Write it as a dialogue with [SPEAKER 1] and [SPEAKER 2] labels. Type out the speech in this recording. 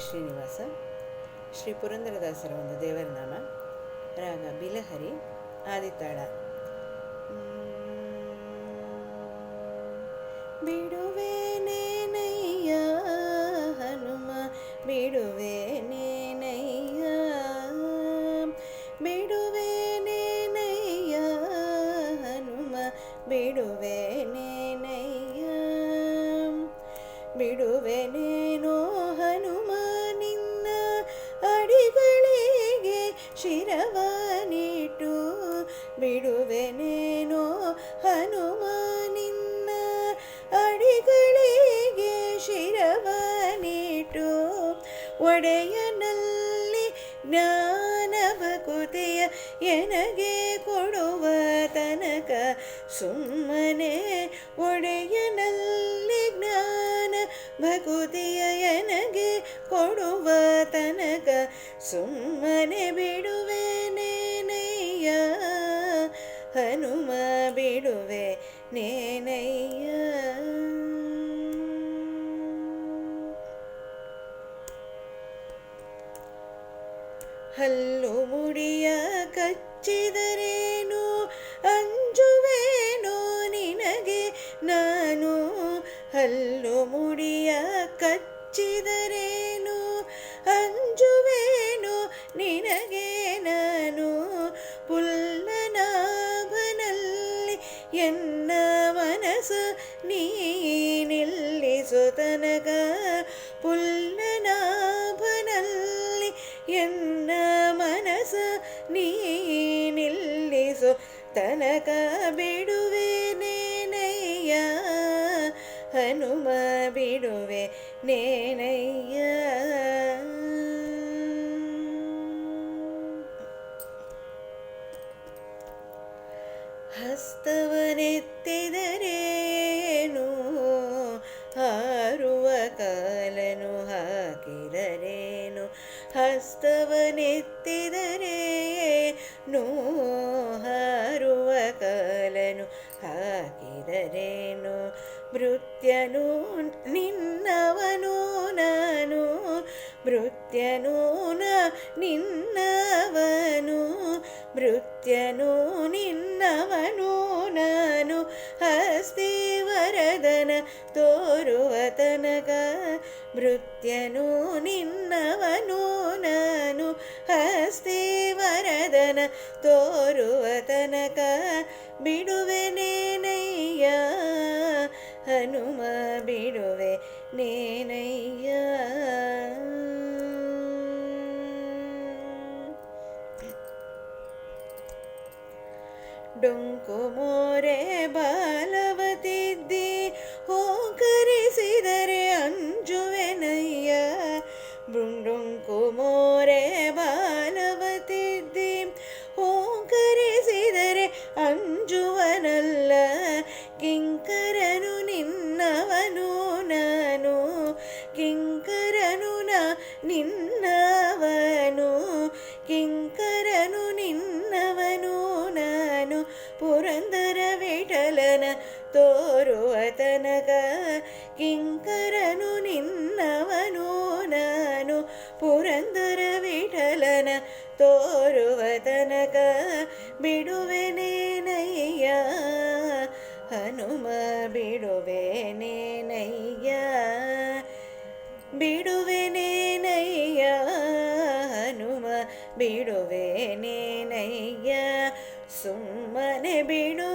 [SPEAKER 1] ಶ್ರೀನಿವಾಸ. ಶ್ರೀ ಪುರಂದರದಾಸರ ಒಂದು ದೇವರ ನಾಮ. ರಾಗ ಬಿಲಹರಿ, ಆದಿತಾಳ. ಬಿಡುವೆನೇನಯ್ಯ ಹನುಮ ಬಿಡುವೆನೇನಯ್ಯ, ಬಿಡುವೆನೇನಯ್ಯ ಹನುಮ ಬಿಡುವೆನೇನಯ್ಯ, ಬಿಡುವೆನೇನೋ ಹನುಮ ನಿನ್ನ ಅಡಿಗಳಿಗೆ ಶಿರವನಿಟ್ಟು, ಬಿಡುವೆನೇನೋ ಹನುಮ ನಿನ್ನ ಅಡಿಗಳಿಗೆ ಶಿರವನಿಟ್ಟು, ಒಡೆಯನಲ್ಲಿ ಜ್ಞಾನ ಭಕುತಿಯ ಎನಗೆ ಕೊಡುವ ತನಕ ಸುಮ್ಮನೆ, ಒಡೆಯನಲ್ಲಿ ಜ್ಞಾನ ಭಕುತಿಯ ಎನಗೆ ಕೊಡುವ ತನಕ ಸುಮ್ಮನೆ, ಬಿಡುವೆನೇನಯ್ಯ ಹನುಮ ಬಿಡುವೆ ನೇನಯ್ಯ. ಹಲ್ಲು ಮುಡಿಯ ಕಚ್ಚಿದರೇನು ಅಂಜುವೇನೋ ನಿನಗೆ ನಾನು, ಹಲ್ಲು ಮುಡಿಯ ಕಚ್ಚಿದರೇನು ಅಂಜುವೇನೋ ನಿನಗೆ ನಾನು, ಪುಲ್ಲನಾಭನಲ್ಲಿ ಎನ್ನ ಮನಸ್ಸು ನೀ ನಿಲ್ಲಿಸು ತನಕ, ಪುಲ್ಲನಾಭನಲ್ಲಿ ಎನ್ನ ಮನಸ್ಸು ನೀ ನಿಲ್ಲಿಸು ತನಕ, ಬಿಡುವೆನೇನಯ್ಯ ಹನುಮ ಬಿಡುವೆ ನೇನಯ್ಯ. ಹಸ್ತವನೆತ್ತಿದರೇನು ಹಾರುವ ಕಾಲನು ಹಾಕಿದರೇನು, ಹಸ್ತವನೆತ್ತಿದರೇನು ಹಾರುವ ಕಾಲನು ಹಾಕಿದರೇನು, ಭೃತ್ಯನು ನಿನ್ನವನು ನಾನು, ಭೃತ್ಯನು ನಿನ್ನವನು, ಭೃತ್ಯನು ನಿನ್ನವನು ನಾನು, ಹಸ್ತಿವರದನ ತೋರುವ ತನಕ, ಭೃತ್ಯನು ನಿನ್ನವನು ನಾನು, ಹಸ್ತಿವರದನ ತೋರುವ ತನಕ, ಬಿಡುವೆನೇನಯ್ಯ ಹನುಮ ಬಿಡುವೆ ನೇನಯ್ಯ. ಡೊಂಕು ಮೋರೆ ಬಾಲವತಿದ್ದಿ ಹೋಕರಿಸಿದರೆ ಅಂಜುವೆನಯ್ಯ, ಡೊಂಕು ಮೋರೆ ಬಾಲವತಿದ್ದಿ ಹೋಕರಿಸಿದರೆ ಅಂಜುವನಲ್ಲ, ಕಿಂಕರನು ನಿನ್ನವನು ನಾನು, ಕಿಂಕರನು ನಿನ್ನವನು, ಕಿಂಕರನು ನಿನ್ನವನು ನಾನು, ಪುರಂದರ ವಿಠಲನ ತೋರುವ ತನಕ, ಕಿಂಕರನು ನಿನ್ನವನು ನಾನು, ಪುರಂದರ ವಿಠಲನ ತೋರುವ ತನಕ, ಬಿಡುವೆನೇನಯ್ಯ ಹನುಮ ಬಿಡುವೆನೇನಯ್ಯ, ಬಿಡುವೆನೇನಯ್ಯ ಹನುಮ ಬಿಡುವೆನೇನಯ್ಯ, ಸುಮ್ಮನೆ ಬಿಡು